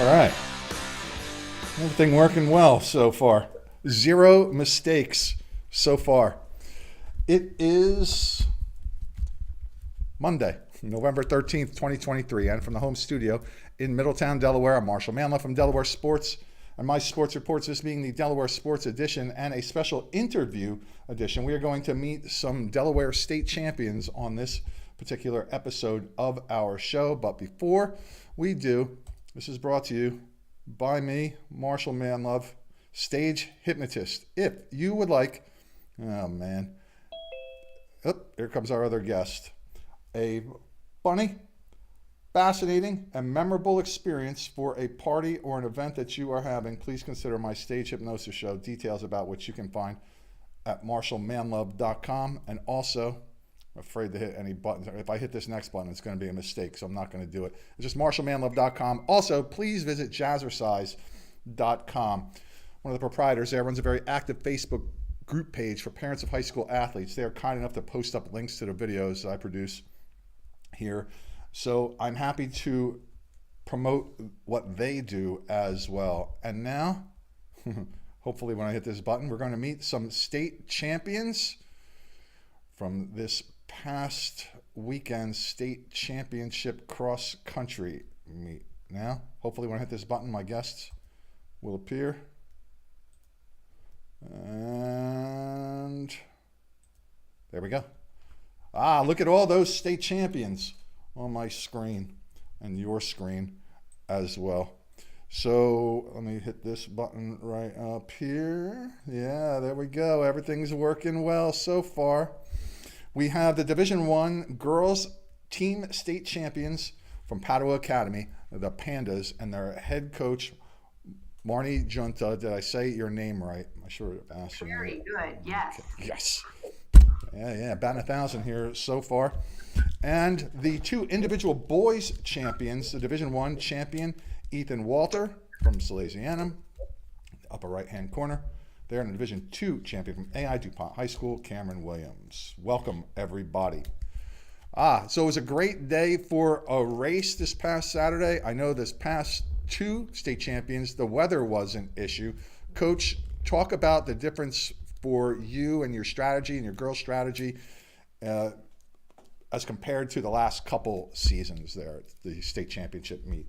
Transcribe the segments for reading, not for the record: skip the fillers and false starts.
All right. Everything working well so far. 0 mistakes so far. It is Monday, November 13th, 2023, and from the home studio in Middletown, Delaware, I'm Marshal Manlove from Delaware Sports and my sports reports, this being the Delaware Sports Edition and a special interview edition. We are going to meet some Delaware state champions on this particular episode of our show. But before we do, this is brought to you by me, Marshal Manlove, stage hypnotist. If you would like, here comes our other guest, a funny, fascinating, and memorable experience for a party or an event that you are having, please consider my stage hypnosis show, details about which you can find at marshalmanlove.com. And also, I'm afraid to hit any buttons. If I hit this next button, it's going to be a mistake, so I'm not going to do it. It's just marshalmanlove.com. Also, please visit jazzercise.com. One of the proprietors there runs a very active Facebook group page for parents of high school athletes. They are kind enough to post up links to the videos I produce here. So I'm happy to promote what they do as well. And now, hopefully when I hit this button, we're going to meet some state champions from this past weekend state championship cross country meet. Now, hopefully when I hit this button, my guests will appear. And there we go. Look at all those state champions on my screen and your screen as well. So let me hit this button right up here. Yeah, there we go. Everything's working well so far. We have the Division I girls team state champions from Padua Academy, the Pandas, and their head coach, Marnie Giunta. Did I say your name right? I sure have asked you. Very good, yes. Okay. Yes. Yeah, batting 1,000 here so far. And the two individual boys champions, the Division I champion, Ethan Walther from Salesianum, upper right-hand corner. They're in the Division II champion from AI duPont High School, Camerin Williams. Welcome, everybody. So it was a great day for a race this past Saturday. I know this past two state champions, the weather was an issue. Coach, talk about the difference for you and your strategy and your girls' strategy as compared to the last couple seasons there at the state championship meet.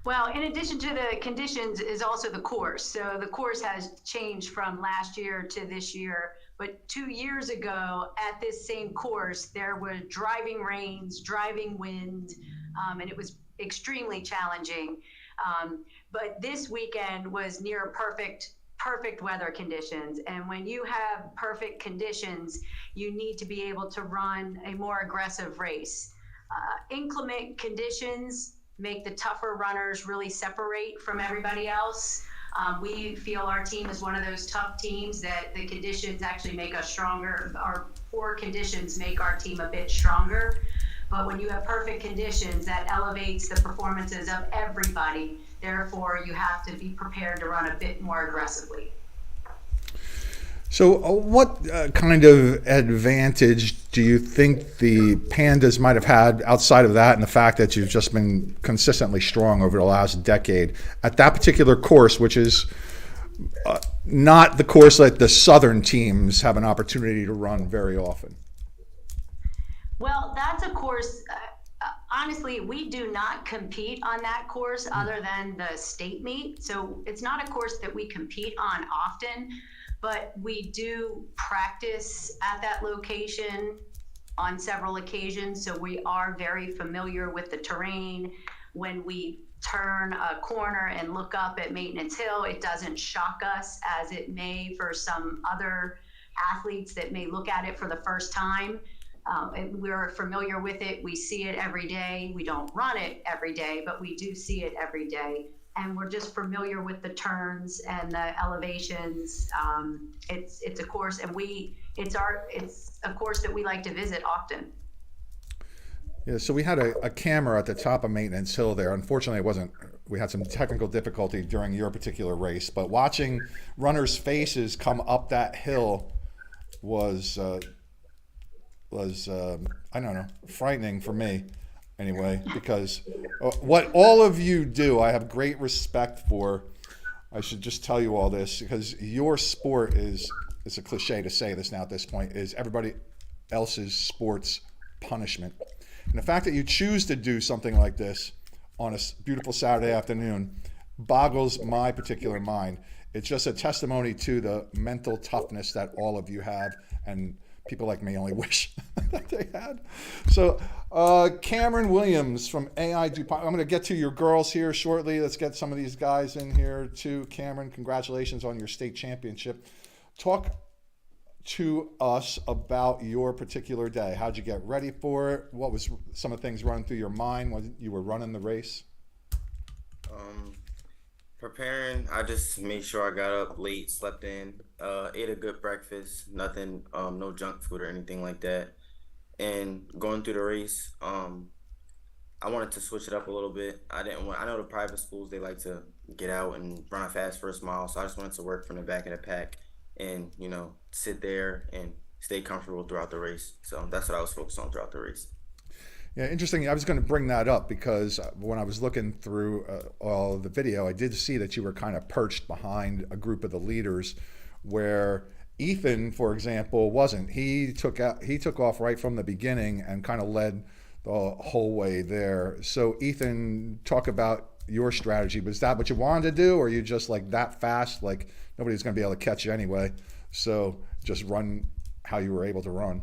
Well, in addition to the conditions is also the course. So the course has changed from last year to this year. But 2 years ago at this same course, there were driving rains, driving wind, and it was extremely challenging. But this weekend was near perfect weather conditions. And when you have perfect conditions, you need to be able to run a more aggressive race. Inclement conditions make the tougher runners really separate from everybody else. We feel our team is one of those tough teams that the conditions actually make us stronger. Our poor conditions make our team a bit stronger. But when you have perfect conditions, that elevates the performances of everybody. Therefore, you have to be prepared to run a bit more aggressively. So what kind of advantage do you think the Pandas might have had outside of that and the fact that you've just been consistently strong over the last decade at that particular course, which is not the course that the Southern teams have an opportunity to run very often? Well, that's a course, honestly, we do not compete on that course other than the state meet. So it's not a course that we compete on often, but we do practice at that location on several occasions. So we are very familiar with the terrain. When we turn a corner and look up at Maintenance Hill, it doesn't shock us as it may for some other athletes that may look at it for the first time. And we're familiar with it. We see it every day. We don't run it every day, but we do see it every day. And we're just familiar with the turns and the elevations. It's a course, and it's a course that we like to visit often. Yeah, so we had a camera at the top of Maintenance Hill there. Unfortunately, we had some technical difficulty during your particular race, but watching runners' faces come up that hill was I don't know, frightening for me. anyway, because what all of you do, I have great respect for. I should just tell you all this because your sport is, it's a cliche to say this now at this point, is everybody else's sport's punishment. And the fact that you choose to do something like this on a beautiful Saturday afternoon boggles my particular mind. It's just a testimony to the mental toughness that all of you have, and people like me only wish that they had. So, Camerin Williams from AI duPont. I'm going to get to your girls here shortly. Let's get some of these guys in here too. Camerin, congratulations on your state championship. Talk to us about your particular day. How'd you get ready for it? What was some of the things running through your mind when you were running the race? Preparing, I just made sure I got up late, slept in, ate a good breakfast, nothing, no junk food or anything like that. And going through the race, I wanted to switch it up a little bit. I know the private schools, they like to get out and run a fast first mile, so I just wanted to work from the back of the pack and, sit there and stay comfortable throughout the race. So that's what I was focused on throughout the race. Yeah, interesting. I was going to bring that up because when I was looking through all the video, I did see that you were kind of perched behind a group of the leaders, where Ethan, for example, wasn't. He took off right from the beginning and kind of led the whole way there. So, Ethan, talk about your strategy. Was that what you wanted to do, or are you just like that fast, like nobody's going to be able to catch you anyway? So just run how you were able to run.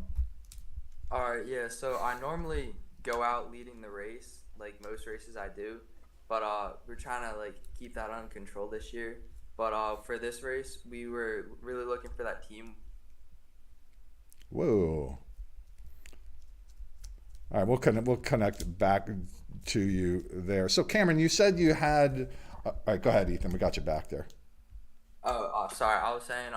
All right, yeah. So I normally go out leading the race, like most races I do, but we're trying to keep that under control this year. But for this race, we were really looking for that team. Whoa. All right, we'll connect back to you there. So Cameron, you said you had. All right, go ahead, Ethan. We got you back there. Oh, sorry. I was saying,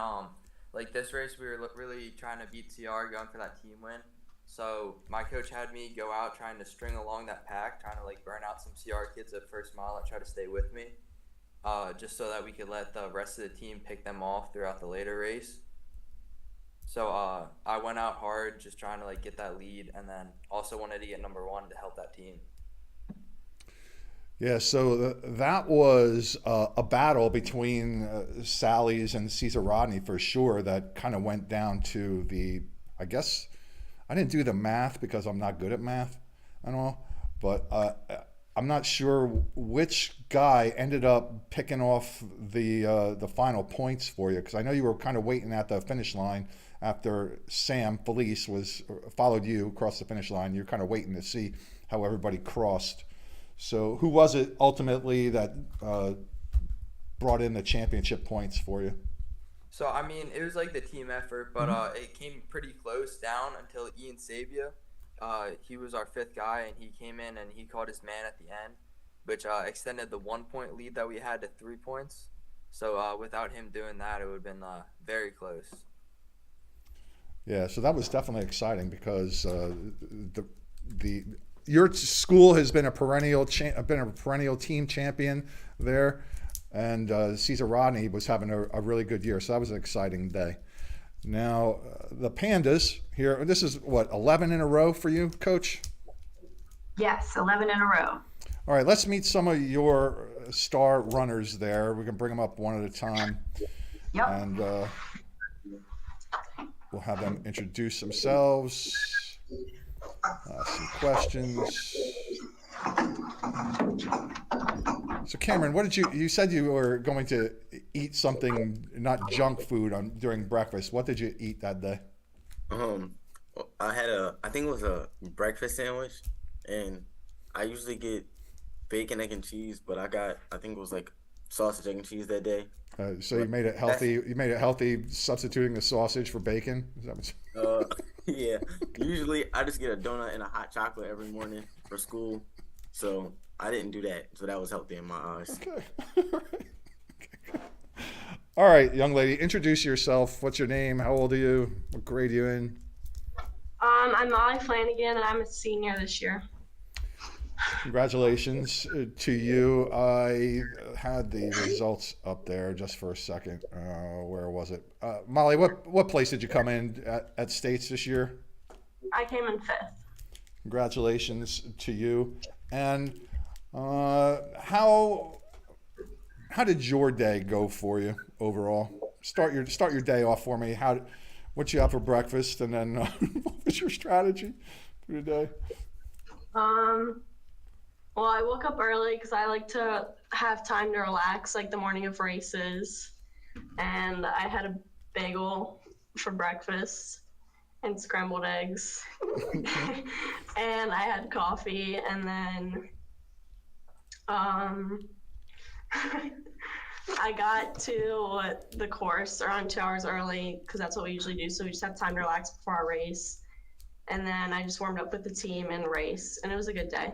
this race we were really trying to beat CR, going for that team win. So my coach had me go out trying to string along that pack, trying to burn out some CR kids at first mile that try to stay with me, just so that we could let the rest of the team pick them off throughout the later race. So I went out hard, just trying to get that lead, and then also wanted to get number one to help that team. Yeah, so that was a battle between Sally's and Cesar Rodney for sure. That kind of went down to I guess. I didn't do the math because I'm not good at math and all, but I'm not sure which guy ended up picking off the final points for you, because I know you were kind of waiting at the finish line after Sam Felice followed you across the finish line. You're kind of waiting to see how everybody crossed. So who was it ultimately that brought in the championship points for you? So, I mean, it was the team effort, but it came pretty close down until Ian Sabia. He was our fifth guy, and he came in and he caught his man at the end, which extended the 1 point lead that we had to 3 points. So, without him doing that, it would have been very close. Yeah, so that was definitely exciting because your school has been a perennial team champion there. And Cesar Rodney was having a really good year, so that was an exciting day. Now, the Pandas here, this is what, 11 in a row for you, Coach? Yes, 11 in a row. All right, let's meet some of your star runners there. We can bring them up one at a time. Yep. And we'll have them introduce themselves, some questions. So Cameron, what did you said you were going to eat something, not junk food during breakfast. What did you eat that day? I think it was a breakfast sandwich, and I usually get bacon, egg, and cheese, but I think it was sausage, egg, and cheese that day. So you made it healthy. You made it healthy, substituting the sausage for bacon. Is that what yeah. Usually I just get a donut and a hot chocolate every morning for school, so I didn't do that. So that was healthy in my eyes. Okay. All right, young lady, introduce yourself. What's your name? How old are you? What grade are you in? I'm Molly Flanagan, and I'm a senior this year. Congratulations to you. I had the results up there just for a second. Where was it? Molly, what place did you come in at States this year? I came in fifth. Congratulations to you. And how did your day go for you overall? Start your day off for me. What you have for breakfast, and then what was your strategy for the day? Well, I woke up early because I like to have time to relax, like the morning of races. And I had a bagel for breakfast and scrambled eggs. And I had coffee, and then I got to the course around 2 hours early because that's what we usually do. So we just have time to relax before our race. And then I just warmed up with the team and race, and it was a good day.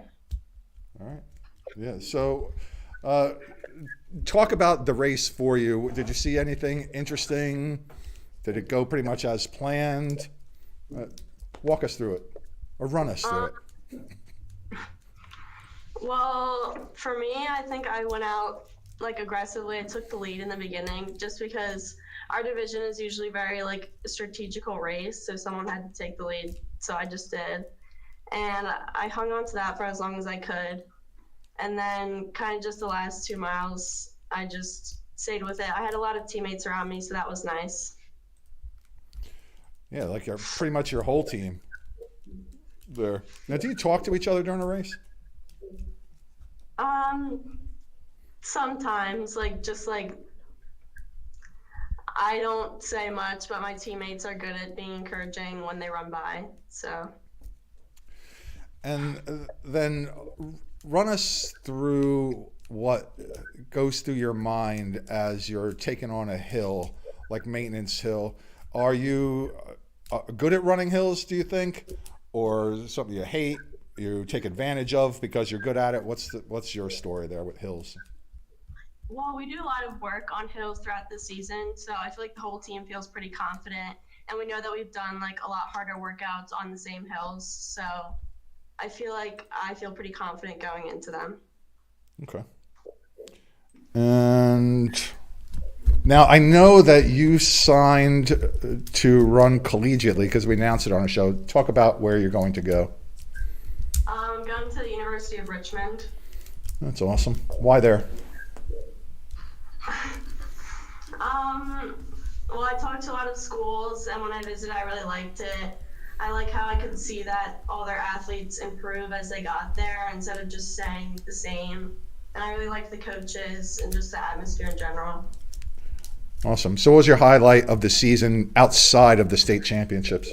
All right. Yeah. So, talk about the race for you. Did you see anything interesting? Did it go pretty much as planned? Walk us through it, or run us through it. Well, for me, I think I went out like aggressively. I took the lead in the beginning just because our division is usually very like a strategical race, so someone had to take the lead, so I just did. And I hung on to that for as long as I could. And then kind of just the last 2 miles, I just stayed with it. I had a lot of teammates around me, so that was nice. Yeah, like pretty much your whole team there. Now, do you talk to each other during a race? Sometimes, I don't say much, but my teammates are good at being encouraging when they run by, so. And then run us through what goes through your mind as you're taking on a hill, like maintenance hill. Are you good at running hills, do you think? Or something you hate, you take advantage of because you're good at it? What's your story there with hills? Well, we do a lot of work on hills throughout the season, so I feel like the whole team feels pretty confident. And we know that we've done like a lot harder workouts on the same hills, so I feel pretty confident going into them. Okay. And now I know that you signed to run collegiately because we announced it on a show. Talk about where you're going to go. I'm going to the University of Richmond. That's awesome. Why there? Well, I talked to a lot of schools, and when I visited, I really liked it. I like how I could see that all their athletes improve as they got there instead of just staying the same. And I really liked the coaches and just the atmosphere in general. Awesome. So what was your highlight of the season outside of the state championships?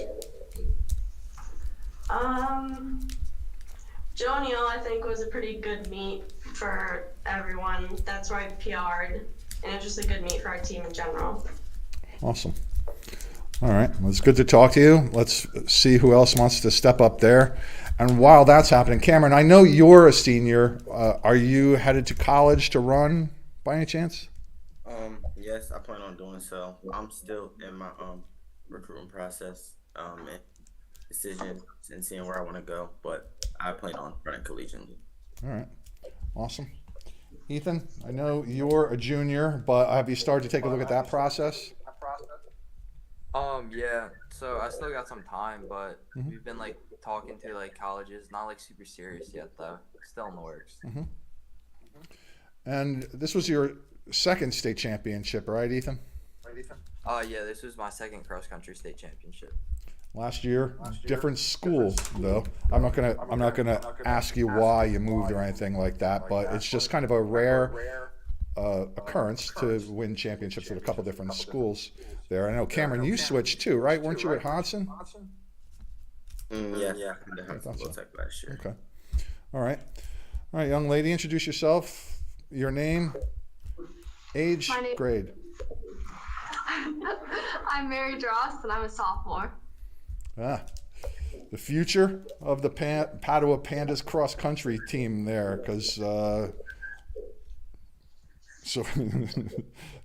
Joe Neal, I think, was a pretty good meet for everyone. That's where I PR'd, and it was just a good meet for our team in general. Awesome. All right. Well, it's good to talk to you. Let's see who else wants to step up there. And while that's happening, Cameron, I know you're a senior. Are you headed to college to run by any chance? Yes, I plan on doing so. I'm still in my recruiting process and decision and seeing where I want to go, but I plan on running collegiately. All right. Awesome. Ethan, I know you're a junior, but have you started to take a look at that process? Yeah. So I still got some time, but we've been like talking to like colleges, not like super serious yet though. Still in the works. Mm-hmm. And this was your second state championship, right, Ethan? Yeah, this was my second cross country state championship. Last year, different school though. I'm not gonna ask you why you moved or anything like that, but it's just kind of a rare occurrence to win championships with a couple different schools there. I know, Cameron, you switched too, right? Weren't you at Hodson? Yeah. I thought so. Last year. Okay. All right, young lady, introduce yourself. Your name, age, grade. I'm Mary Dross, and I'm a sophomore. The future of the Padua Pandas cross country team there, because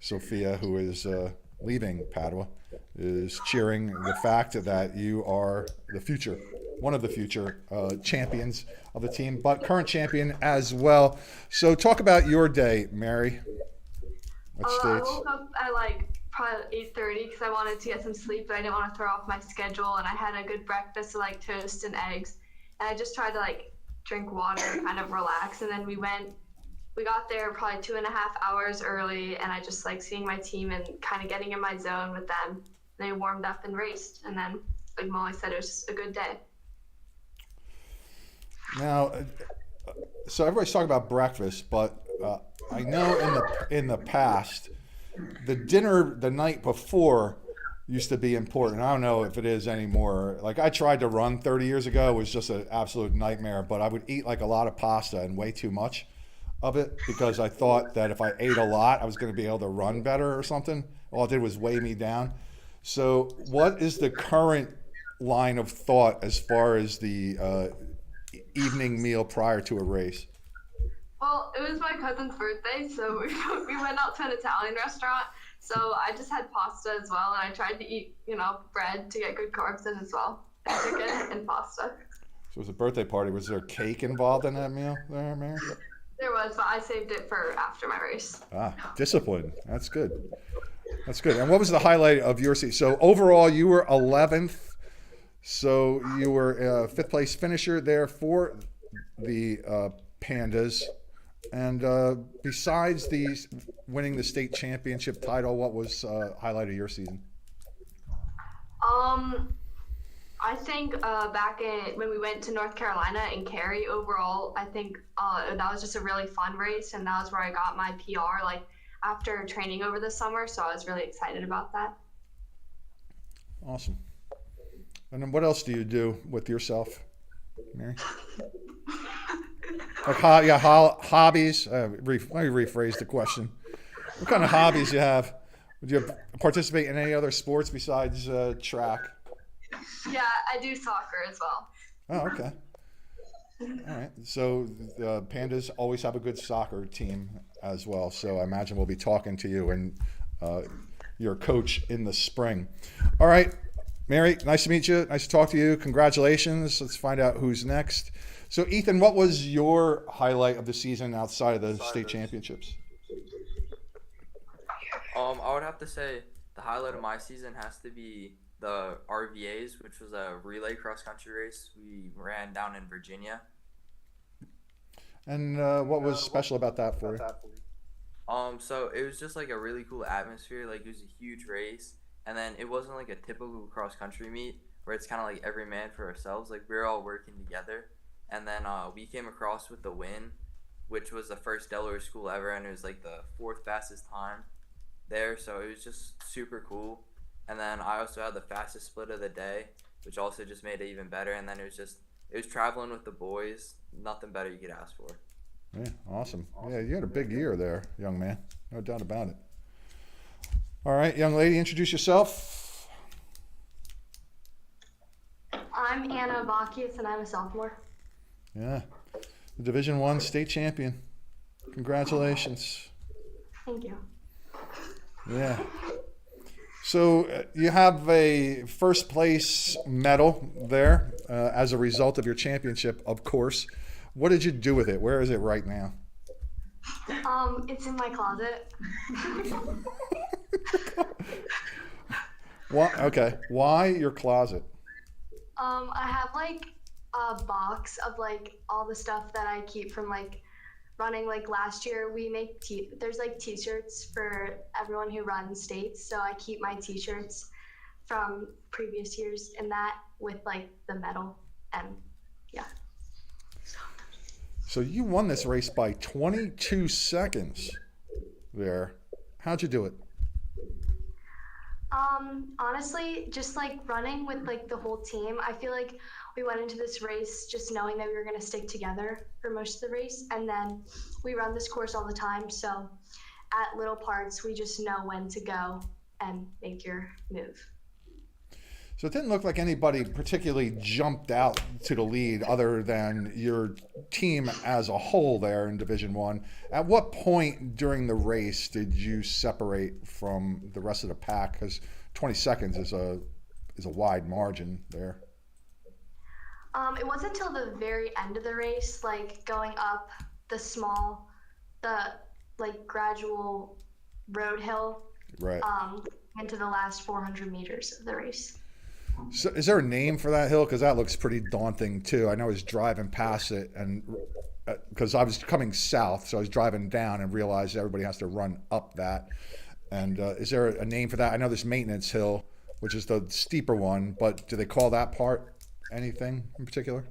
Sophia, who is leaving Padua, is cheering the fact that you are the future, one of the future champions of the team, but current champion as well. So talk about your day, Mary. At I States. woke up at probably 8:30 because I wanted to get some sleep, but I didn't want to throw off my schedule, and I had a good breakfast of toast and eggs. and I just tried to like drink water and kind of relax. And then we got there probably 2.5 hours early, and I just like seeing my team and kind of getting in my zone with them. They warmed up and raced, and then like Molly said, it was just a good day. Now, so everybody's talking about breakfast, but I know in the past, the dinner the night before used to be important. I don't know if it is anymore. Like I tried to run 30 years ago, it was just an absolute nightmare, but I would eat like a lot of pasta and way too much of it because I thought that if I ate a lot, I was going to be able to run better or something. All it did was weigh me down. So what is the current line of thought as far as the evening meal prior to a race? Well, it was my cousin's birthday, so we went out to an Italian restaurant. So I just had pasta as well, and I tried to eat, bread to get good carbs in as well, and chicken and pasta. So it was a birthday party. Was there cake involved in that meal there, Mary? There was, but I saved it for after my race. Discipline. That's good. That's good. And what was the highlight of your season? So overall, you were 11th. So you were a fifth place finisher there for the Pandas. And besides winning the state championship title, what was highlight of your season? I think back when we went to North Carolina and Cary, overall, I think that was just a really fun race, and that was where I got my PR like after training over the summer. So I was really excited about that. Awesome. And then what else do you do with yourself, Mary? Like hobbies. Let me rephrase the question. What kind of hobbies you have? Would you participate in any other sports besides track? Yeah, I do soccer as well. Oh, okay. All right. So the Pandas always have a good soccer team as well. So I imagine we'll be talking to you and your coach in the spring. All right, Mary, nice to meet you. Nice to talk to you. Congratulations. Let's find out who's next. So Ethan, what was your highlight of the season outside of the state championships? I would have to say the highlight of my season has to be the RVAs, which was a relay cross-country race we ran down in Virginia. And what was special about that for you? So it was just like a really cool atmosphere. Like it was a huge race, and then it wasn't like a typical cross-country meet where it's kind of like every man for ourselves. Like we were all working together, and then we came across with the win, which was the first Delaware school ever, and it was like the 4th fastest time there. So it was just super cool. And then I also had the fastest split of the day, which also just made it even better. And then it was traveling with the boys. Nothing better you could ask for. Yeah, awesome. Yeah, you had a big year there, young man. No doubt about it. All right, young lady, introduce yourself. I'm Anna Bockius, and I'm a sophomore. Yeah, the Division I state champion. Congratulations. Thank you. Yeah. So you have a first place medal there as a result of your championship, of course. What did you do with it? Where is it right now? It's in my closet. Okay. Why your closet? I have like a box of like all the stuff that I keep from like running. Like last year we make there's like t-shirts for everyone who runs states, so I keep my t-shirts from previous years in that with like the medal. And yeah. So you won this race by 22 seconds there. How'd you do it? Honestly, just like running with like the whole team, I feel like we went into this race just knowing that we were going to stick together for most of the race. And then we run this course all the time. So at little parts, we just know when to go and make your move. So it didn't look like anybody particularly jumped out to the lead other than your team as a whole there in Division I. At what point during the race did you separate from the rest of the pack? Because 20 seconds is a wide margin there. It wasn't until the very end of the race, like going up the gradual road hill, Right. into the last 400 meters of the race. So is there a name for that hill? Because that looks pretty daunting too. I know I was driving past it, and because I was coming south, so I was driving down and realized everybody has to run up that. And is there a name for that? I know there's Maintenance Hill, which is the steeper one, but do they call that part anything in particular?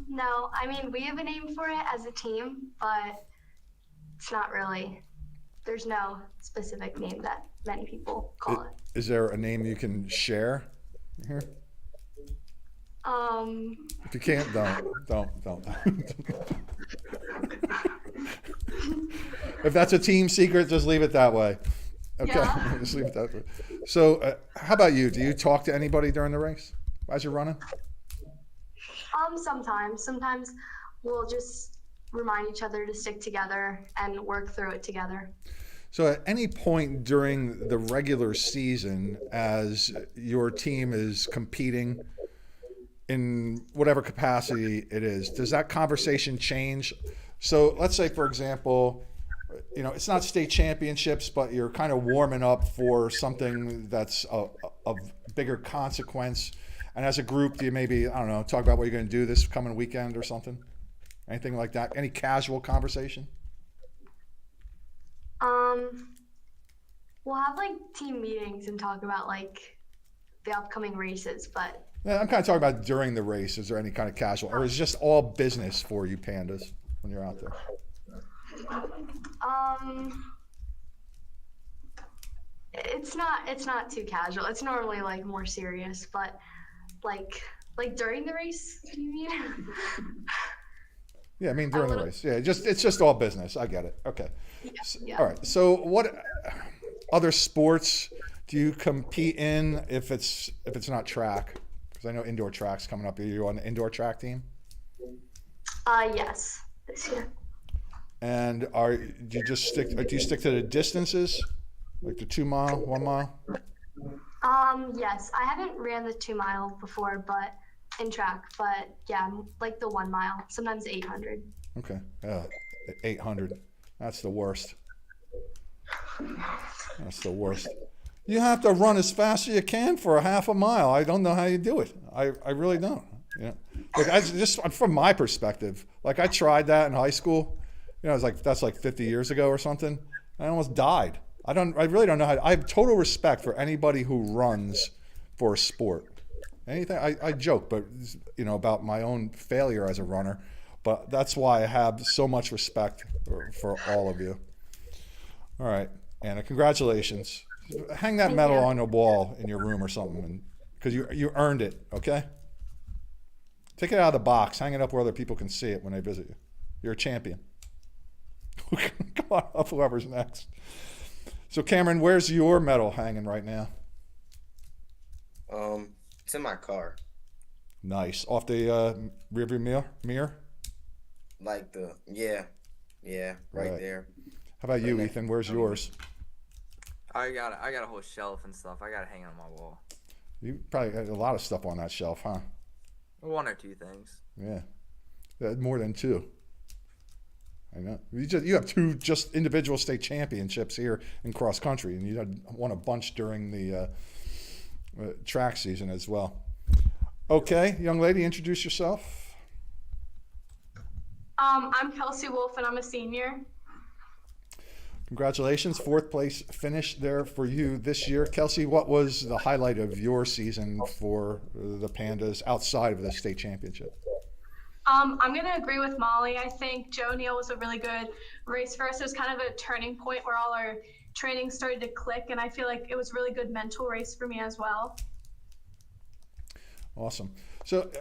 No. I mean, we have a name for it as a team, but it's not really. There's no specific name that many people call it. Is there a name you can share here? If you can't, don't. If that's a team secret, just leave it that way. Okay, Yeah. just leave it that way. So, how about you? Do you talk to anybody during the race as you're running? Sometimes we'll just remind each other to stick together and work through it together. So at any point during the regular season, as your team is competing in whatever capacity it is, does that conversation change? So let's say, for example, it's not state championships, but you're kind of warming up for something that's of bigger consequence. And as a group, do you maybe, I don't know, talk about what you're going to do this coming weekend or something? Anything like that? Any casual conversation? We'll have like team meetings and talk about like the upcoming races, but Yeah, I'm kind of talking about during the race. Is there any kind of casual, or is it just all business for you Pandas when you're out there? it's not too casual. It's normally like more serious, but like during the race, you mean? Yeah, I mean during the race. Yeah, it's just all business. I get it. Okay. Yeah. All right. So what other sports do you compete in if it's not track? Because I know indoor track's coming up. Are you on the indoor track team? Yes, this year. And do you stick to the distances, like the 2 mile, 1 mile? Yes, I haven't ran the 2 mile before, but in track, but yeah, like the 1 mile, sometimes 800. Okay. 800. That's the worst. That's the worst. You have to run as fast as you can for a half a mile. I don't know how you do it. I really don't. Like just from my perspective, like I tried that in high school. It's like that's like 50 years ago or something. I almost died. I really don't know how. I have total respect for anybody who runs for a sport. Anything. I joke, but about my own failure as a runner. But that's why I have so much respect for all of you. All right, Anna, congratulations. Hang that medal on the wall in your room or something, because you earned it. Okay. Take it out of the box. Hang it up where other people can see it when they visit you. You're a champion. Come on up, whoever's next. So, Cameron, where's your medal hanging right now? It's in my car. Nice. Off the rearview mirror? Like yeah, right there. How about you, Ethan? Where's yours? I got a whole shelf and stuff. I got to hang on my wall. You probably had a lot of stuff on that shelf, huh? 1 or 2 things. Yeah. More than 2. I know. You have 2 just individual state championships here in cross country, and you had won a bunch during the track season as well. Okay, young lady, introduce yourself. I'm Kelsey Wolf, and I'm a senior. Congratulations, 4th place finish there for you this year. Kelsey, what was the highlight of your season for the Pandas outside of the state championship? I'm going to agree with Molly. I think Joe Neal was a really good race for us. It was kind of a turning point where all our training started to click, and I feel like it was a really good mental race for me as well. Awesome. So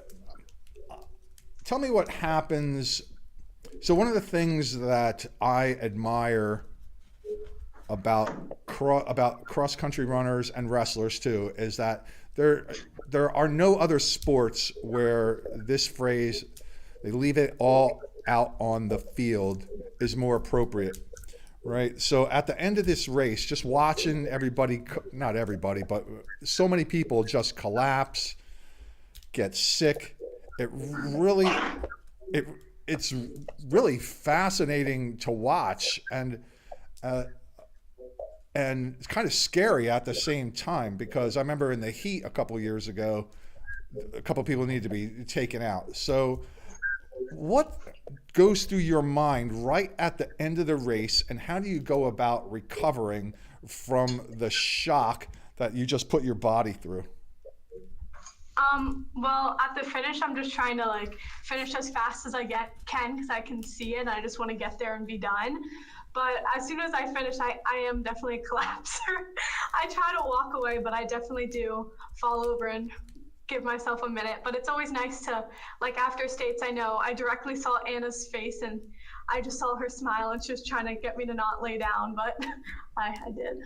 tell me what happens. So one of the things that I admire about cross-country runners and wrestlers too is that there are no other sports where this phrase, they leave it all out on the field, is more appropriate, right? So at the end of this race, just watching everybody, not everybody, but so many people just collapse, get sick. It's really fascinating to watch. And and it's kind of scary at the same time, because I remember in the heat a couple years ago, a couple people needed to be taken out. So what goes through your mind right at the end of the race, and how do you go about recovering from the shock that you just put your body through? Well, at the finish, I'm just trying to like finish as fast as I can because I can see it and I just want to get there and be done. But as soon as I finish, I am definitely a collapser. I try to walk away, but I definitely do fall over and give myself a minute. But it's always nice to, like after states, I know I directly saw Anna's face and I just saw her smile and she was trying to get me to not lay down, but I did.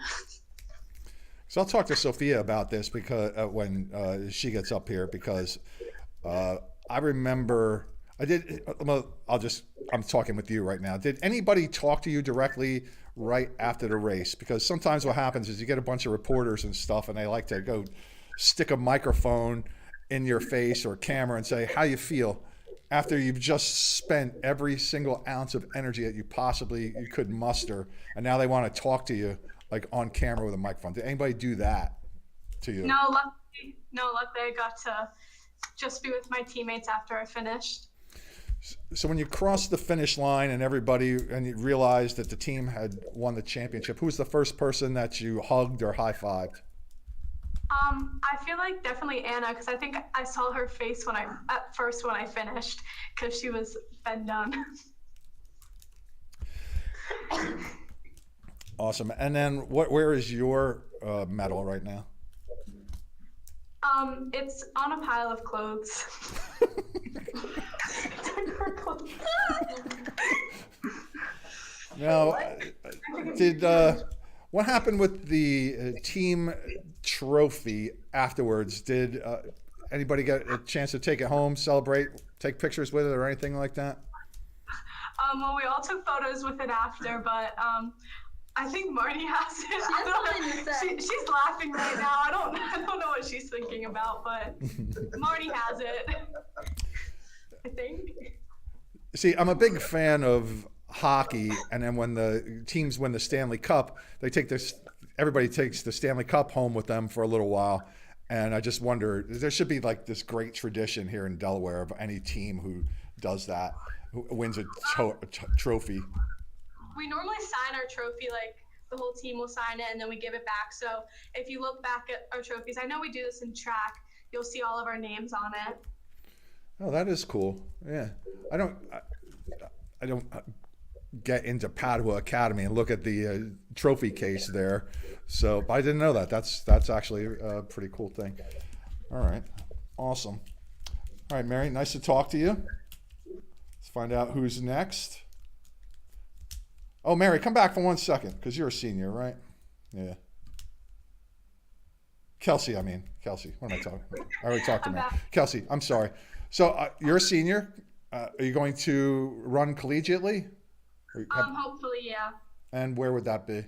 So I'll talk to Sophia about this because when she gets up here, because I remember I'm talking with you right now. Did anybody talk to you directly right after the race? Because sometimes what happens is you get a bunch of reporters and stuff, and they like to go stick a microphone in your face or camera and say, how you feel after you've just spent every single ounce of energy that you could muster, and now they want to talk to you like on camera with a microphone. Did anybody do that to you? No, luckily I got to just be with my teammates after I finished. So when you crossed the finish line and you realized that the team had won the championship, who was the first person that you hugged or high-fived? I feel like definitely Anna, because I think I saw her face when I finished, because she was bent down. Awesome. And then where is your medal right now? It's on a pile of clothes. Now, what happened with the team trophy afterwards? Did anybody get a chance to take it home, celebrate, take pictures with it, or anything like that? Well, we all took photos with it after, but I think Marnie has it. She's laughing right now. I don't know what she's thinking about, but Marnie has it. I think. See, I'm a big fan of hockey, and then when the teams win the Stanley Cup, everybody takes the Stanley Cup home with them for a little while. And I just wonder, there should be like this great tradition here in Delaware of any team who does that, who wins a trophy. We normally sign our trophy, like the whole team will sign it and then we give it back. So if you look back at our trophies, I know we do this in track, you'll see all of our names on it. Oh, that is cool. Yeah. I don't get into Padua Academy and look at the trophy case there. So I didn't know that. That's actually a pretty cool thing. All right. Awesome. All right, Mary, nice to talk to you. Let's find out who's next. Oh, Mary, come back for 1 second, because you're a senior, right? Yeah. Kelsey. What am I talking about? I already talked to Mary. Kelsey, I'm sorry. So you're a senior. Are you going to run collegiately? Hopefully, yeah. And where would that be?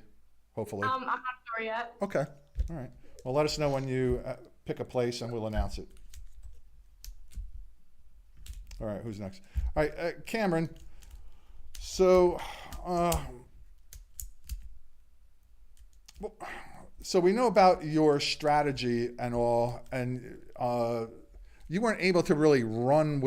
Hopefully. I'm not sure yet. Okay. All right. Well, let us know when you pick a place, and we'll announce it. All right. Who's next? All right, Cameron. So, so we know about your strategy and all, and you weren't able to really run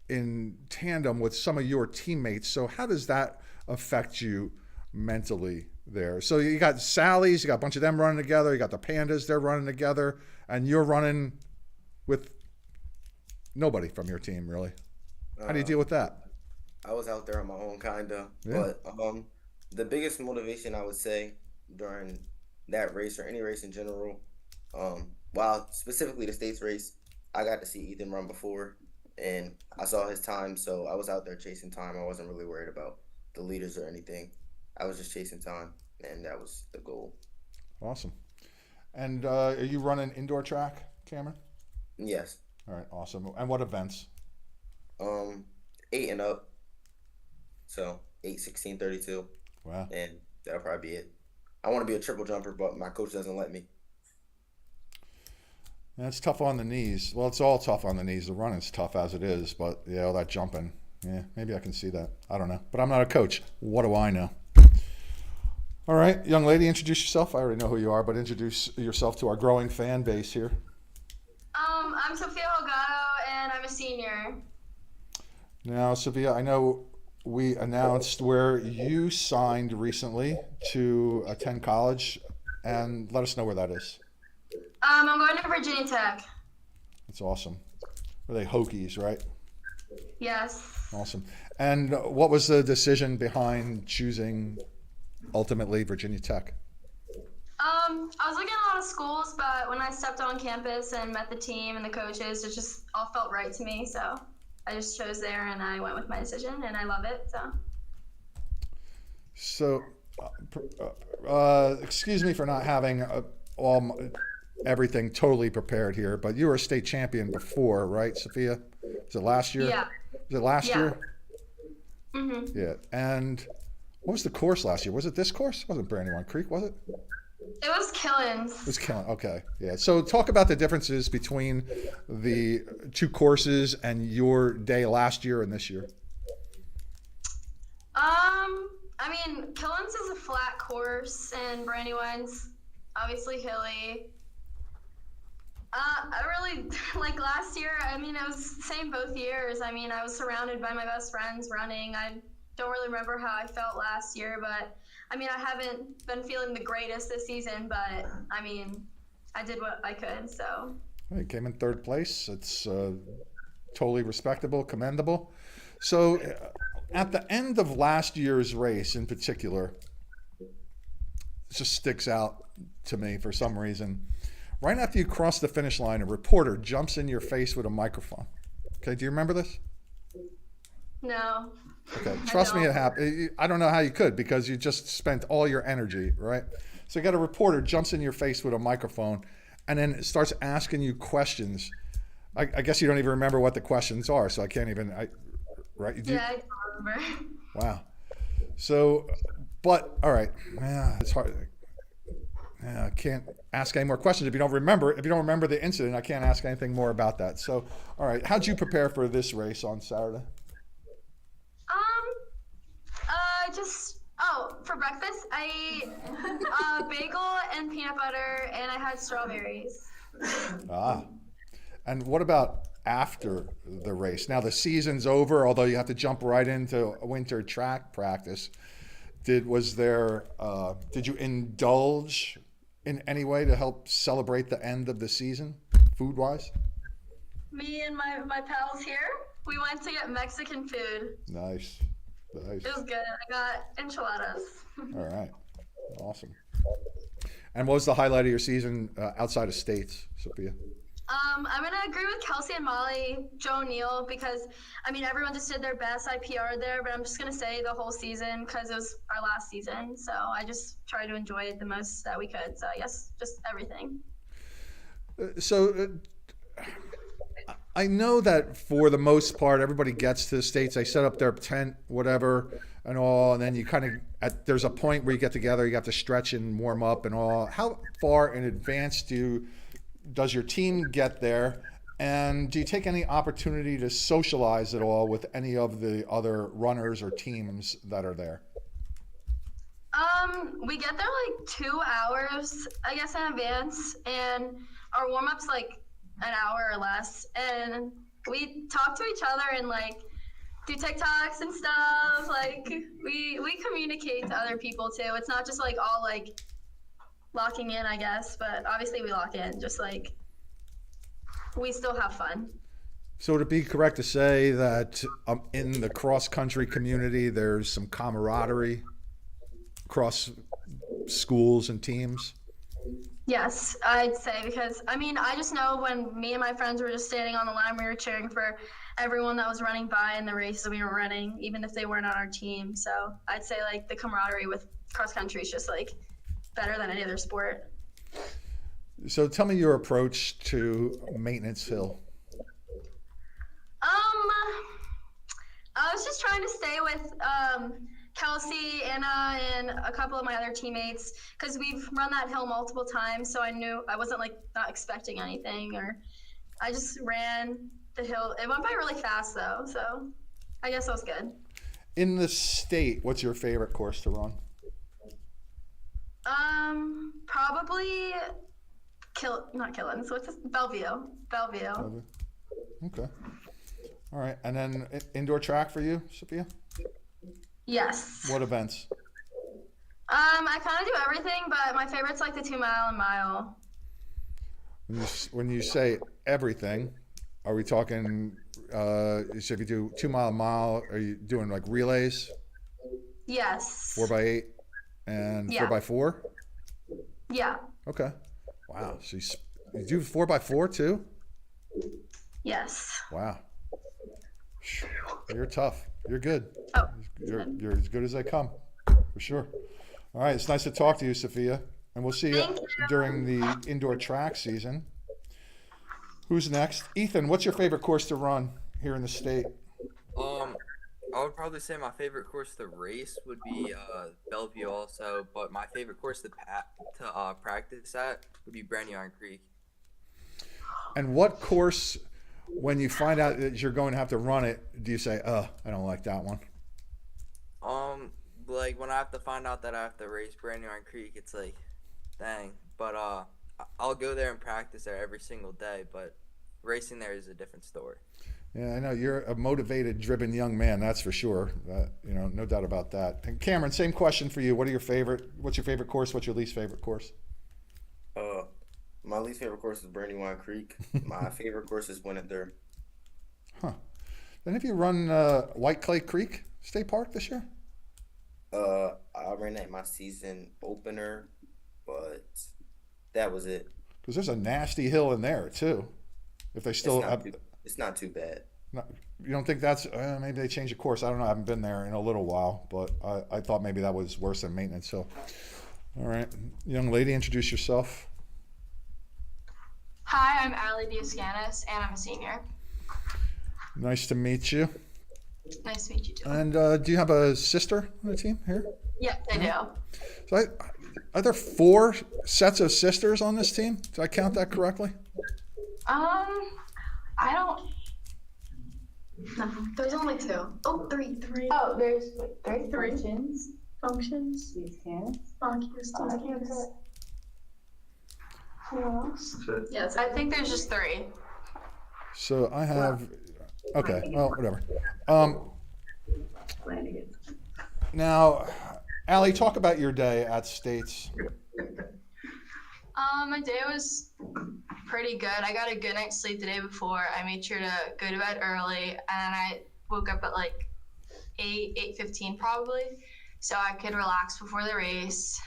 in tandem with some of your teammates. So how does that affect you mentally there? So you got Sally's, you got a bunch of them running together, you got the Pandas, they're running together, and you're running with nobody from your team, really. How do you deal with that? I was out there on my own, kinda. Yeah. But the biggest motivation I would say during that race or any race in general, while specifically the states race, I got to see Ethan run before, and I saw his time, so I was out there chasing time. I wasn't really worried about the leaders or anything. I was just chasing time, and that was the goal. Awesome. And are you running indoor track, Cameron? Yes. All right, awesome. And what events? 8 and up. So 8, 16, 32. Wow. And that'll probably be it. I want to be a triple jumper, but my coach doesn't let me. That's tough on the knees. Well, it's all tough on the knees. The running's tough as it is, but yeah, all that jumping. Yeah, maybe I can see that. I don't know. But I'm not a coach. What do I know? All right, young lady, introduce yourself. I already know who you are, but introduce yourself to our growing fan base here. I'm Sophia Holgado, and I'm a senior. Now, Sophia, I know we announced where you signed recently to attend college, and let us know where that is. I'm going to Virginia Tech. That's awesome. Are they Hokies, right? Yes. Awesome. And what was the decision behind choosing ultimately Virginia Tech? I was looking at a lot of schools, but when I stepped on campus and met the team and the coaches, it just all felt right to me. So I just chose there, and I went with my decision, and I love it. So, excuse me for not having everything totally prepared here, but you were a state champion before, right, Sophia? Was it last year? Yeah. Was it last year? Mm-hmm. Yeah. And what was the course last year? Was it this course? It wasn't Brandywine Creek, was it? It was Killins. It was Killin. Okay. Yeah. So talk about the differences between the two courses and your day last year and this year. I mean, Killins is a flat course, and Brandywine's obviously hilly. I really, like last year, I mean, it was the same both years. I mean, I was surrounded by my best friends running. I don't really remember how I felt last year, but I mean, I haven't been feeling the greatest this season, but I mean, I did what I could, so. You came in third place. It's totally respectable, commendable. So at the end of last year's race in particular, it just sticks out to me for some reason. Right after you cross the finish line, a reporter jumps in your face with a microphone. Okay, do you remember this? No. Okay, trust me, it happened. I don't know how you could, because you just spent all your energy, right? So you got a reporter jumps in your face with a microphone and then starts asking you questions. I guess you don't even remember what the questions are, so I can't even, right? You do? Yeah, I don't remember. Wow. So, but, all right. Yeah, it's hard. Yeah, I can't ask any more questions if you don't remember. If you don't remember the incident, I can't ask anything more about that. So, all right. How'd you prepare for this race on Saturday? For breakfast, I ate a bagel and peanut butter, and I had strawberries. And what about after the race? Now the season's over, although you have to jump right into winter track practice. Did you indulge in any way to help celebrate the end of the season, food-wise? Me and my pals here, we went to get Mexican food. Nice. It was good. I got enchiladas. All right. Awesome. And what was the highlight of your season outside of states, Sophia? I'm going to agree with Kelsey and Molly, Joe Neal, because, I mean, everyone just did their best. I PR'd there, but I'm just going to say the whole season because it was our last season. So I just tried to enjoy it the most that we could. So, yes, just everything. I know that for the most part, everybody gets to the States, they set up their tent, whatever, and all, and then you kind of, there's a point where you get together, you have to stretch and warm up and all. How far in advance does your team get there, and do you take any opportunity to socialize at all with any of the other runners or teams that are there? We get there like 2 hours, I guess, in advance, and our warm-up's like an hour or less, and we talk to each other and like do TikToks and stuff. Like we communicate to other people too. It's not just like all like locking in, I guess, but obviously we lock in, just like we still have fun. So would it be correct to say that in the cross-country community there's some camaraderie across schools and teams? Yes, I'd say, because I mean, I just know when me and my friends were just standing on the line, we were cheering for everyone that was running by in the races we were running, even if they weren't on our team. So I'd say like the camaraderie with cross country is just like better than any other sport. So tell me your approach to Maintenance Hill. I was just trying to stay with Kelsey, Anna, and a couple of my other teammates, because we've run that hill multiple times, so I knew I wasn't like not expecting anything, or I just ran the hill. It went by really fast though, so I guess that was good. In the state, what's your favorite course to run? Probably not Killins. What's this? Bellevue. Okay. All right. And then indoor track for you, Sophia? Yes. What events? I kind of do everything, but my favorite's like the 2 mile and mile. When you say everything, are we talking, so if you do 2 mile, are you doing like relays, Yes. 4x8 and Yeah. 4x4? Yeah. Okay. Wow. So you do 4x4 too? Yes. Wow. You're tough. You're good. Oh. You're as good as they come, for sure. All right. It's nice to talk to you, Sophia. And we'll see you Thank you. during the indoor track season. Who's next? Ethan, what's your favorite course to run here in the state? I would probably say my favorite course to race would be Bellevue also, but my favorite course to practice at would be Brandywine Creek. And what course, when you find out that you're going to have to run it, do you say, I don't like that one? Like when I have to find out that I have to race Brandywine Creek, it's like, dang. But I'll go there and practice there every single day, but racing there is a different story. Yeah, I know you're a motivated, driven young man. That's for sure. No doubt about that. And Cameron, same question for you. What's your favorite course? What's your least favorite course? My least favorite course is Brandywine Creek. My favorite course is Winter. Huh. Then have you run White Clay Creek State Park this year? I ran that in my season opener, but that was it. Because there's a nasty hill in there too. If they still It's not too bad. you don't think that's maybe they changed the course? I don't know. I haven't been there in a little while, but I thought maybe that was worse than maintenance. So, all right, young lady, introduce yourself. Hi, I'm Allie Diascanis, and I'm a senior. Nice to meet you. Nice to meet you too. And do you have a sister on the team here? Yes, I do. So are there 4 sets of sisters on this team? Did I count that correctly? I don't. No. There's only 2. Oh, 3. Oh, there's 3 functions. functions. These cans. Bockius. Who else? Yes, I think there's just 3. So I have. Okay. Well, whatever. Now, Allie, talk about your day at States. My day was pretty good. I got a good night's sleep the day before. I made sure to go to bed early, and I woke up at like 8:15 probably, so I could relax before the race.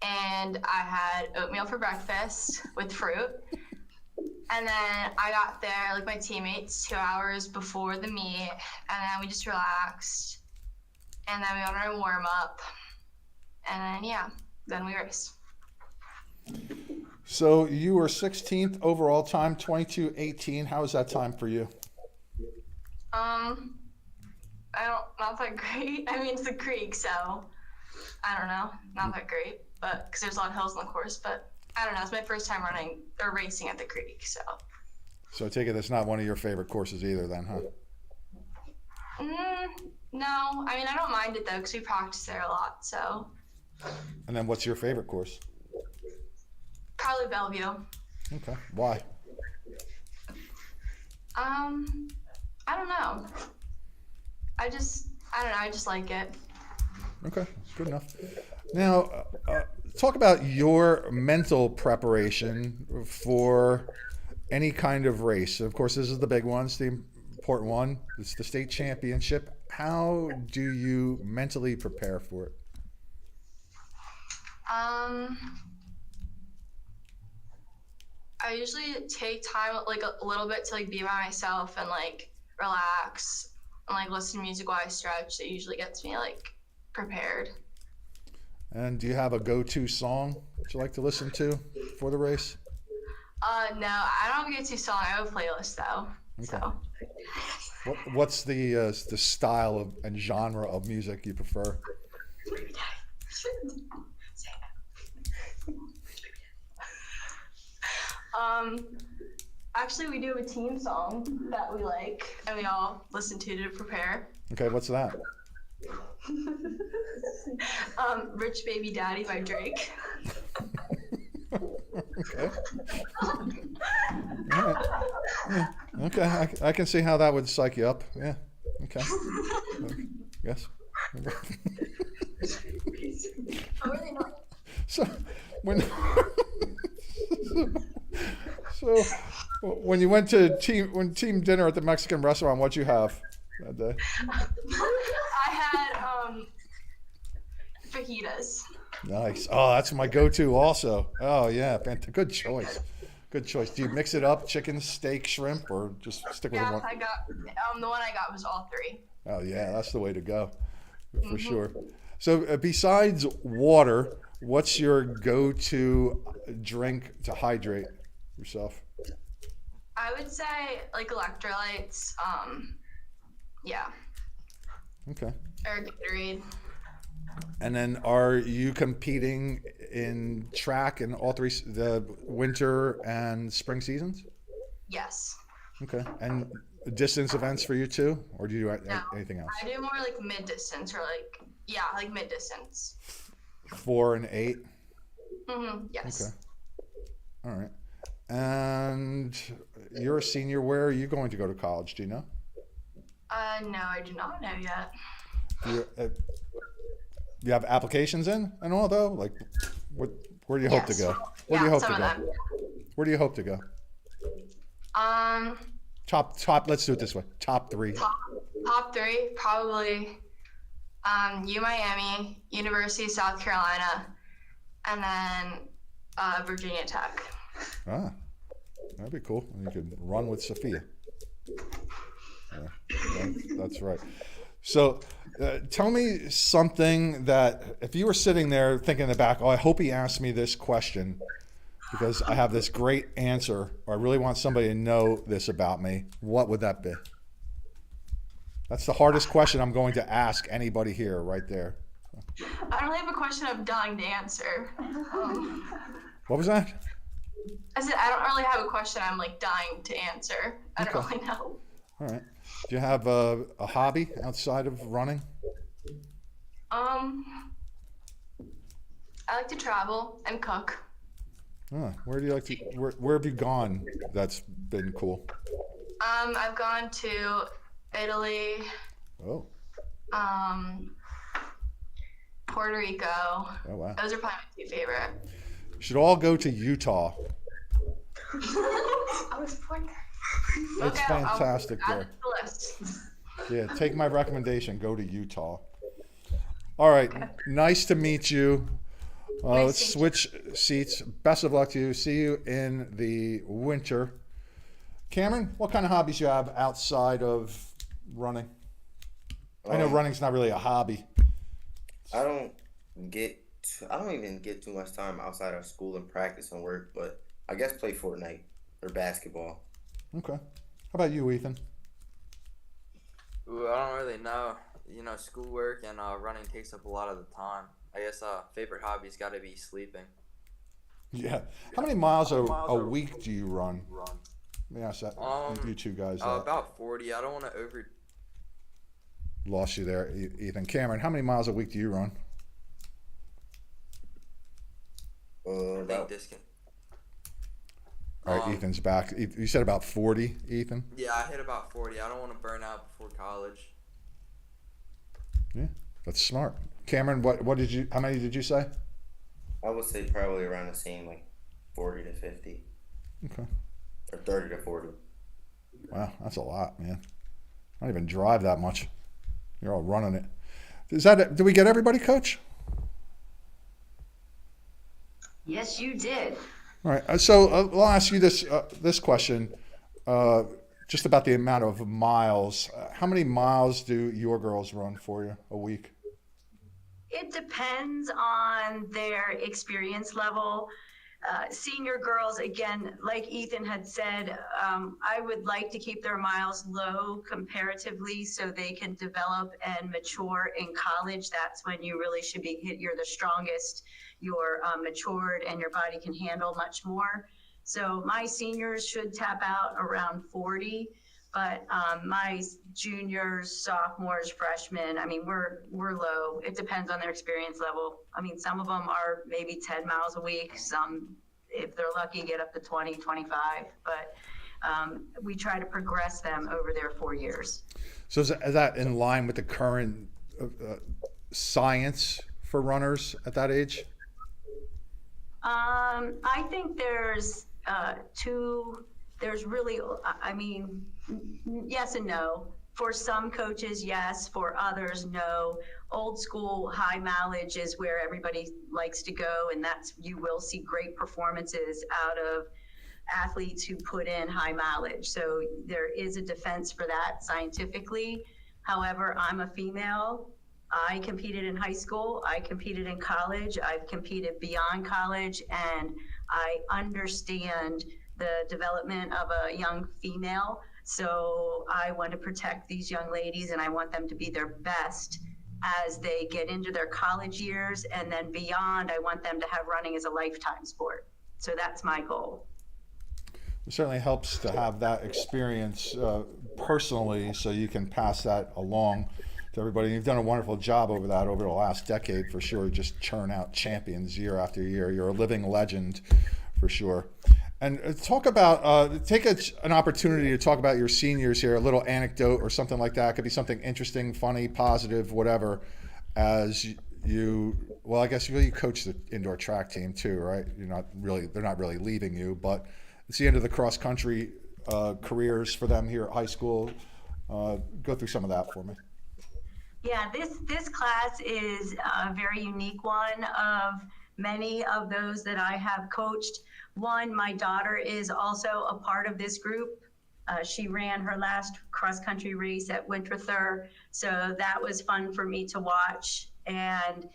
And I had oatmeal for breakfast with fruit. And then I got there, like my teammates, 2 hours before the meet, and then we just relaxed. And then we went on a warm up, and then we raced. So you were 16th overall time, 22:18. How was that time for you? Not that great. I mean, it's the creek, so I don't know, not that great. But because there's a lot of hills on the course, but I don't know. It's my first time running or racing at the creek, so. So I take it that's not one of your favorite courses either, then, huh? No, I mean I don't mind it though because we practice there a lot, so. And then what's your favorite course? Probably Bellevue. Okay. Why? I don't know. I don't know. I just like it. Okay. Good enough. Now, talk about your mental preparation for any kind of race. Of course, this is the big one. It's the important one. It's the state championship. How do you mentally prepare for it? I usually take time, like a little bit, to like be by myself and like relax and like listen to music while I stretch. It usually gets me like prepared. And do you have a go-to song that you like to listen to for the race? No, I don't get to song. I have a playlist though. Okay. So. What's the style and genre of music you prefer? Actually, we do have a team song that we like and we all listen to prepare. Okay, what's that? Rich Baby Daddy by Drake. Okay. All right. Yeah. Okay. I can see how that would psych you up. Yeah. Okay. Yes. I'm really not. So when so when you went to team dinner at the Mexican restaurant, what'd you have that day? I had fajitas. Nice. Oh, that's my go-to also. Oh yeah, good choice. Good choice. Do you mix it up, chicken, steak, shrimp, or just stick with Yeah, one? I got the one I got was all three. Oh yeah, that's the way to go, for sure. So besides water, what's your go-to drink to hydrate yourself? I would say like electrolytes. Yeah, Okay. or Gatorade. And then are you competing in track in all three, the winter and spring seasons? Yes. Okay. And distance events for you too? Or do you do No. anything else? I do more like mid distance or like mid distance. 4 and 8? Yes. Okay. All right. And you're a senior. Where are you going to go to college? Do you know? No, I do not know yet. You have applications in and all though? Like, where do you hope to Yes. go? Where do you hope some to of go? them. Where do you hope to go? Top. Let's do it this way. Top 3. Top three, probably U Miami, University of South Carolina, and then Virginia Tech. Ah, that'd be cool. And you could run with Sophia. Yeah, that's right. So, tell me something that if you were sitting there thinking in the back, oh, I hope he asked me this question because I have this great answer, or I really want somebody to know this about me. What would that be? That's the hardest question I'm going to ask anybody here, right there. I don't really have a question I'm dying to answer. What was that? I said I don't really have a question I'm like dying to answer. I don't Okay. really know. All right. Do you have a hobby outside of running? I like to travel and cook. Where do you like to? Where have you gone? That's been cool. I've gone to Italy, Oh. Puerto Rico. Oh wow. Those are probably my 2 favorite. You should all go to Utah. I was born there. It's Okay, fantastic I'll there. add it to the list. Yeah, take my recommendation. Go to Utah. All right. Nice to meet you. Let's switch seats. Best of luck to you. See you in the winter. Cameron, what kind of hobbies you have outside of running? I know running's not really a hobby. I don't even get too much time outside of school and practice and work, but I guess play Fortnite or basketball. Okay. How about you, Ethan? Ooh, I don't really know. You know, schoolwork and running takes up a lot of the time. I guess favorite hobby's got to be sleeping. Yeah. How many miles a week do you run? Let me ask that. You two guys. About 40. I don't want to over. Lost you there, Ethan. Cameron, how many miles a week do you run? I think About this can. All right, Ethan's back. You said about 40, Ethan? Yeah, I hit about 40. I don't want to burn out before college. Yeah, that's smart. Cameron, how many did you say? I would say probably around the same, like 40 to 50. Okay. Or 30 to 40. Wow, that's a lot, man. I don't even drive that much. You're all running it. Did we get everybody, Coach? Yes, you did. All right. So I'll ask you this question, just about the amount of miles. How many miles do your girls run for you a week? It depends on their experience level. Senior girls, again, like Ethan had said, I would like to keep their miles low comparatively so they can develop and mature in college. That's when you really should you're the strongest, you're matured, and your body can handle much more. So my seniors should tap out around 40. But my juniors, sophomores, freshmen, I mean, we're low. It depends on their experience level. I mean, some of them are maybe 10 miles a week. Some, if they're lucky, get up to 20, 25. But we try to progress them over their 4 years. So is that in line with the current science for runners at that age? I think there's there's really, I mean, yes and no. For some coaches, yes. For others, no. Old school high mileage is where everybody likes to go, and that's, you will see great performances out of athletes who put in high mileage. So there is a defense for that scientifically. However, I'm a female. I competed in high school. I competed in college. I've competed beyond college, and I understand the development of a young female. So I want to protect these young ladies, and I want them to be their best as they get into their college years, and then beyond. I want them to have running as a lifetime sport. So that's my goal. It certainly helps to have that experience personally, so you can pass that along to everybody. You've done a wonderful job over the last decade, for sure. Just churn out champions year after year. You're a living legend, for sure. And talk about, take an opportunity to talk about your seniors here, a little anecdote or something like that. It could be something interesting, funny, positive, whatever, as you, well, I guess you coach the indoor track team too, right? They're not really leaving you, but it's the end of the cross country careers for them here at high school. Go through some of that for me. Yeah, this class is a very unique one of many of those that I have coached. One, my daughter is also a part of this group. She ran her last cross-country race at Winterthur, so that was fun for me to watch. And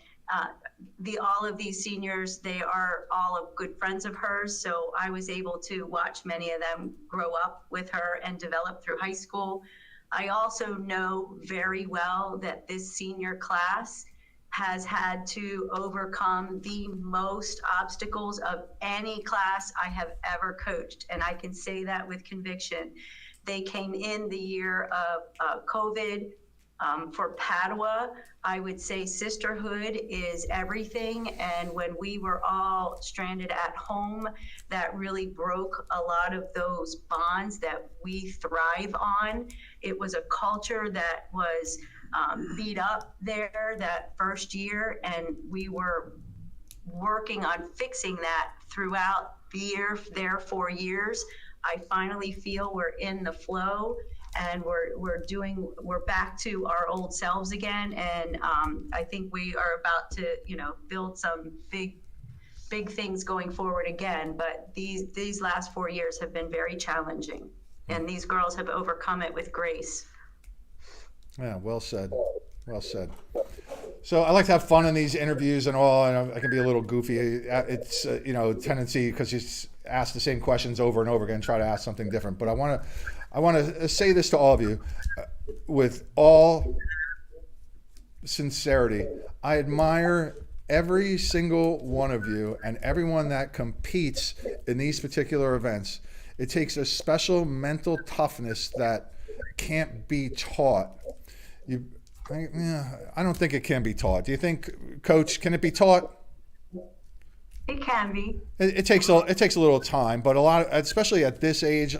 all of these seniors, they are all good friends of hers, so I was able to watch many of them grow up with her and develop through high school. I also know very well that this senior class has had to overcome the most obstacles of any class I have ever coached. And I can say that with conviction. They came in the year of COVID. For Padua, I would say sisterhood is everything. And when we were all stranded at home, that really broke a lot of those bonds that we thrive on. It was a culture that was beat up there that first year, and we were working on fixing that throughout their 4 years. I finally feel we're in the flow, and we're back to our old selves again. And I think we are about to, build some big things going forward again. But these last 4 years have been very challenging, and these girls have overcome it with grace. Yeah, well said. Well said. So I like to have fun in these interviews and all, and I can be a little goofy. It's tendency, because you ask the same questions over and over again, try to ask something different. But I want to say this to all of you with all sincerity. I admire every single one of you and everyone that competes in these particular events. It takes a special mental toughness that can't be taught. I don't think it can be taught. Do you think, Coach, can it be taught? It can be. It takes a little time, but especially at this age,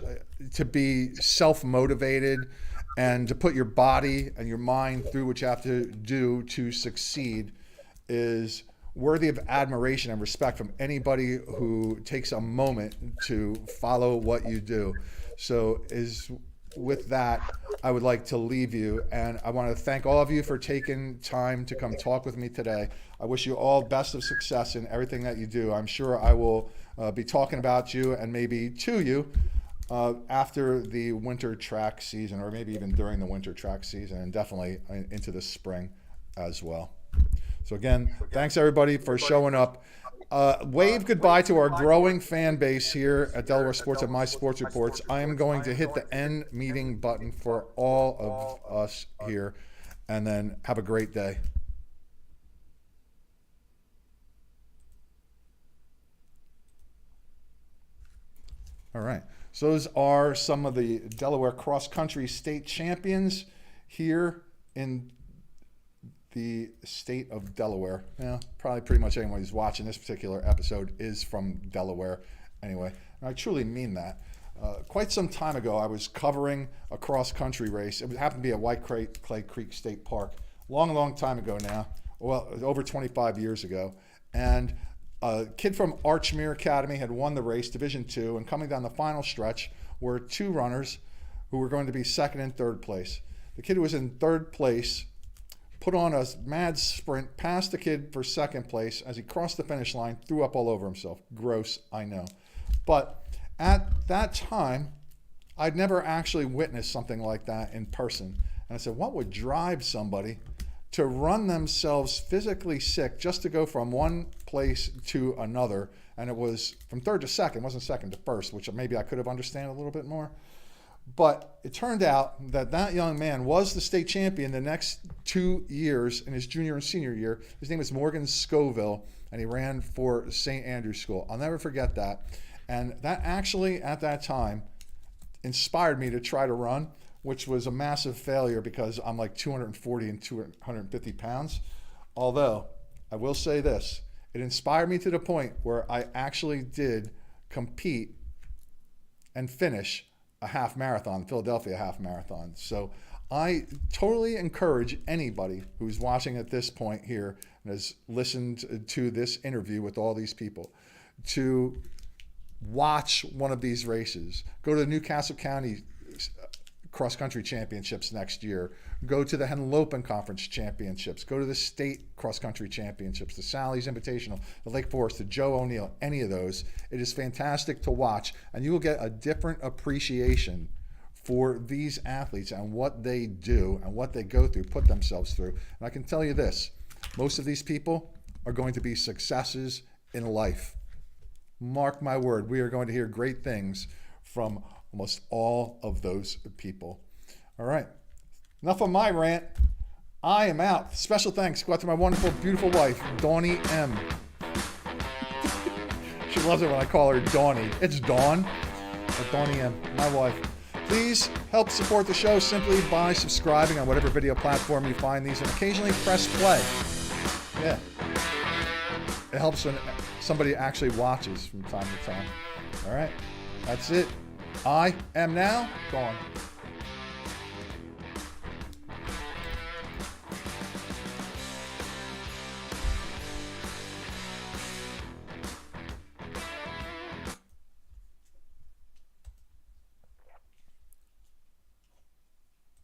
to be self-motivated and to put your body and your mind through what you have to do to succeed is worthy of admiration and respect from anybody who takes a moment to follow what you do. So with that, I would like to leave you, and I want to thank all of you for taking time to come talk with me today. I wish you all best of success in everything that you do. I'm sure I will be talking about you and maybe to you after the winter track season, or maybe even during the winter track season, and definitely into the spring as well. So again, thanks everybody for showing up. Wave goodbye to our growing fan base here at Delaware Sports and My Sports Reports. I am going to hit the end meeting button for all of us here, and then have a great day. All right. So those are some of the Delaware cross-country state champions here in the state of Delaware. Yeah, probably pretty much anyone who's watching this particular episode is from Delaware anyway. And I truly mean that. Quite some time ago, I was covering a cross-country race. It happened to be at White Clay Creek State Park. Long time ago now. Well, over 25 years ago. And a kid from Archmere Academy had won the race, Division II, and coming down the final stretch were two runners who were going to be second and third place. The kid who was in third place put on a mad sprint past the kid for second place. As he crossed the finish line, threw up all over himself. Gross, I know. But at that time, I'd never actually witnessed something like that in person. And I said, what would drive somebody to run themselves physically sick just to go from one place to another? And it was from third to second, wasn't second to first, which maybe I could have understood a little bit more. But it turned out that that young man was the state champion the next 2 years in his junior and senior year. His name is Morgan Scoville, and he ran for St. Andrew's School. I'll never forget that. And that actually, at that time, inspired me to try to run, which was a massive failure because I'm like 240 and 250 pounds. Although, I will say this, it inspired me to the point where I actually did compete and finish a half marathon, Philadelphia half marathon. So I totally encourage anybody who's watching at this point here and has listened to this interview with all these people to watch one of these races. Go to the Newcastle County cross-country championships next year. Go to the Henlopen Conference championships. Go to the state cross-country championships, the Sally's Invitational, the Lake Forest, the Joe O'Neill, any of those. It is fantastic to watch, and you will get a different appreciation for these athletes and what they do and what they go through, put themselves through. And I can tell you this, most of these people are going to be successes in life. Mark my word, we are going to hear great things from almost all of those people. All right, enough of my rant. I am out. Special thanks go out to my wonderful, beautiful wife, Dawnie M. She loves it when I call her Dawnie. It's Dawn, but Dawnie M, my wife. Please help support the show simply by subscribing on whatever video platform you find these and occasionally press play. Yeah. It helps when somebody actually watches from time to time. All right, that's it. I am now gone.